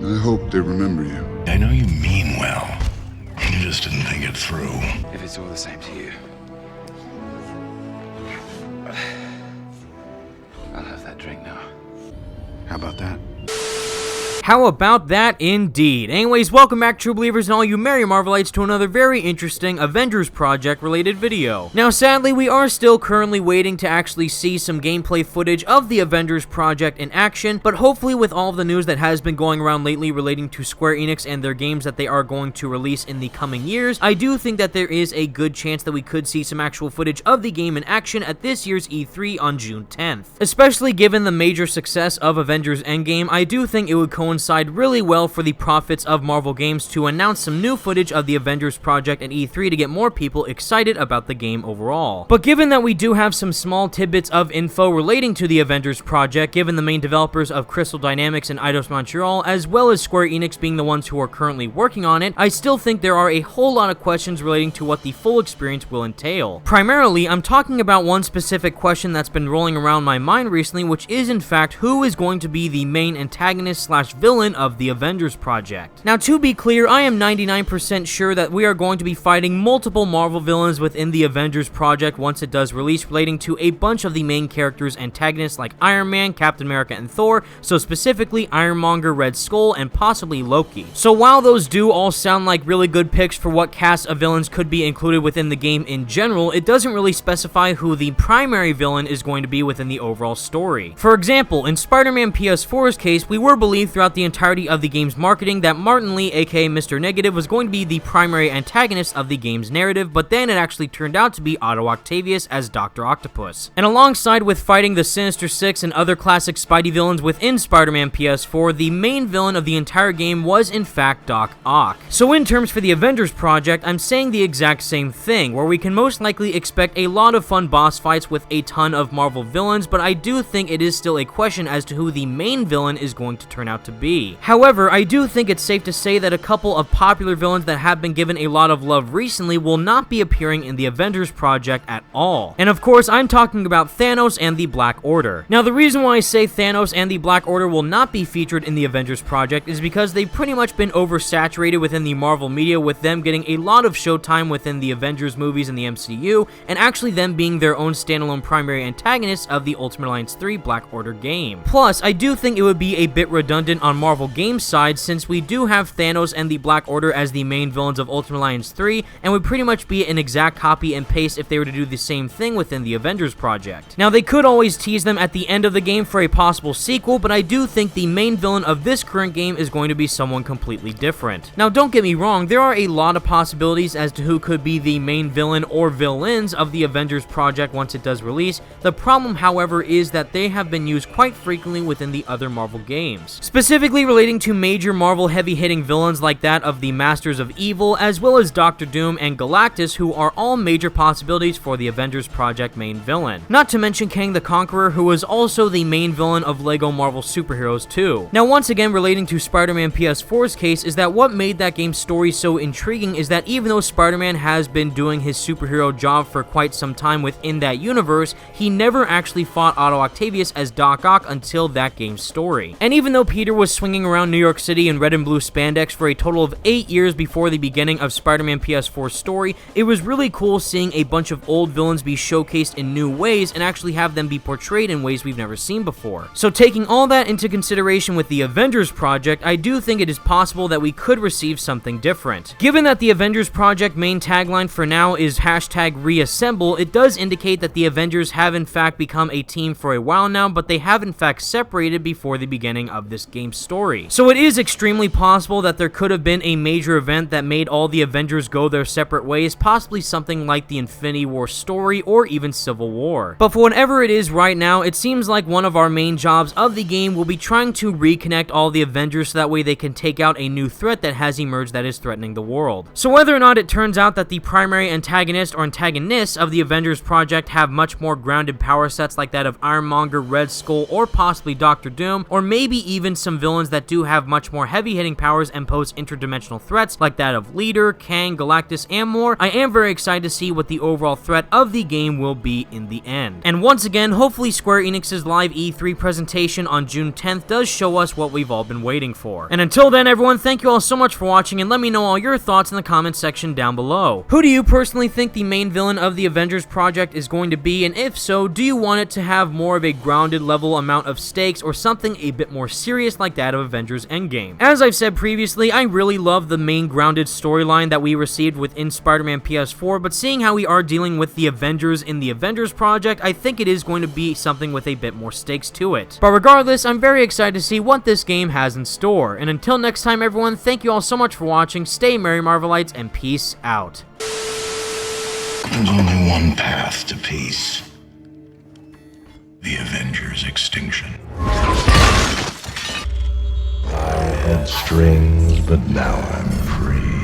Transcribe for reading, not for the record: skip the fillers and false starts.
I hope they remember you. I know you mean well. You just didn't think it through. If it's all the same to you, I'll have that drink now. How about that? How about that indeed? Anyways, welcome back, true believers and all you merry Marvelites, to another very interesting Avengers project related video. Now sadly, we are still currently waiting to actually see some gameplay footage of the Avengers project in action, but hopefully with all of the news that has been going around lately relating to Square Enix and their games that they are going to release in the coming years, I do think that there is a good chance that we could see some actual footage of the game in action at this year's E3 on June 10th. Especially given the major success of Avengers Endgame, I do think it would coincide really well for the profits of Marvel Games to announce some new footage of the Avengers project at E3 to get more people excited about the game overall. But given that we do have some small tidbits of info relating to the Avengers project, given the main developers of Crystal Dynamics and Eidos Montreal, as well as Square Enix being the ones who are currently working on it, I still think there are a whole lot of questions relating to what the full experience will entail. Primarily, I'm talking about one specific question that's been rolling around my mind recently, which is in fact who is going to be the main antagonist / villain of the Avengers project. Now, to be clear, I am 99% sure that we are going to be fighting multiple Marvel villains within the Avengers project once it does release, relating to a bunch of the main characters' antagonists like Iron Man, Captain America, and Thor, so specifically Ironmonger, Red Skull, and possibly Loki. So while those do all sound like really good picks for what cast of villains could be included within the game in general, it doesn't really specify who the primary villain is going to be within the overall story. For example, in Spider-Man PS4's case, we were believed throughout the entirety of the game's marketing that Martin Lee, aka Mr. Negative, was going to be the primary antagonist of the game's narrative, but then it actually turned out to be Otto Octavius as Dr. Octopus. And alongside with fighting the Sinister Six and other classic Spidey villains within Spider-Man PS4, the main villain of the entire game was in fact Doc Ock. So in terms for the Avengers project, I'm saying the exact same thing, where we can most likely expect a lot of fun boss fights with a ton of Marvel villains, but I do think it is still a question as to who the main villain is going to turn out to be. However, I do think it's safe to say that a couple of popular villains that have been given a lot of love recently will not be appearing in the Avengers project at all. And of course, I'm talking about Thanos and the Black Order. Now, the reason why I say Thanos and the Black Order will not be featured in the Avengers project is because they've pretty much been oversaturated within the Marvel media, with them getting a lot of showtime within the Avengers movies and the MCU, and actually them being their own standalone primary antagonists of the Ultimate Alliance 3 Black Order game. Plus, I do think it would be a bit redundant on Marvel Games' side, since we do have Thanos and the Black Order as the main villains of Ultimate Alliance 3, and would pretty much be an exact copy and paste if they were to do the same thing within the Avengers project. Now, they could always tease them at the end of the game for a possible sequel, but I do think the main villain of this current game is going to be someone completely different. Now, don't get me wrong, there are a lot of possibilities as to who could be the main villain or villains of the Avengers project once it does release. The problem, however, is that they have been used quite frequently within the other Marvel games, specifically relating to major Marvel heavy-hitting villains like that of the Masters of Evil, as well as Doctor Doom and Galactus, who are all major possibilities for the Avengers project main villain. Not to mention Kang the Conqueror, who is also the main villain of LEGO Marvel Superheroes 2. Now, once again, relating to Spider-Man PS4's case, is that what made that game's story so intriguing is that even though Spider-Man has been doing his superhero job for quite some time within that universe, he never actually fought Otto Octavius as Doc Ock until that game's story. And even though Peter was swinging around New York City in red and blue spandex for a total of 8 years before the beginning of Spider-Man PS4's story, it was really cool seeing a bunch of old villains be showcased in new ways and actually have them be portrayed in ways we've never seen before. So taking all that into consideration with the Avengers project, I do think it is possible that we could receive something different. Given that the Avengers project main tagline for now is #reassemble, it does indicate that the Avengers have in fact become a team for a while now, but they have in fact separated before the beginning of this game's story. So it is extremely possible that there could have been a major event that made all the Avengers go their separate ways, possibly something like the Infinity War story or even Civil War. But for whatever it is right now, it seems like one of our main jobs of the game will be trying to reconnect all the Avengers so that way they can take out a new threat that has emerged that is threatening the world. So whether or not it turns out that the primary antagonist or antagonists of the Avengers project have much more grounded power sets like that of Ironmonger, Red Skull, or possibly Doctor Doom, or maybe even some villains that do have much more heavy-hitting powers and pose interdimensional threats like that of Leader, Kang, Galactus, and more, I am very excited to see what the overall threat of the game will be in the end. And once again, hopefully Square Enix's live E3 presentation on June 10th does show us what we've all been waiting for. And until then, everyone, thank you all so much for watching, and let me know all your thoughts in the comments section down below. Who do you personally think the main villain of the Avengers project is going to be, and if so, do you want it to have more of a grounded level amount of stakes or something a bit more serious like that of Avengers Endgame? As I've said previously, I really love the main grounded storyline that we received within Spider-Man PS4, but seeing how we are dealing with the Avengers in the Avengers project, I think it is going to be something with a bit more stakes to it. But regardless, I'm very excited to see what this game has in store. And until next time, everyone, thank you all so much for watching, stay merry Marvelites, and peace out. There's only one path to peace. The Avengers' extinction. I had strings, but now I'm free.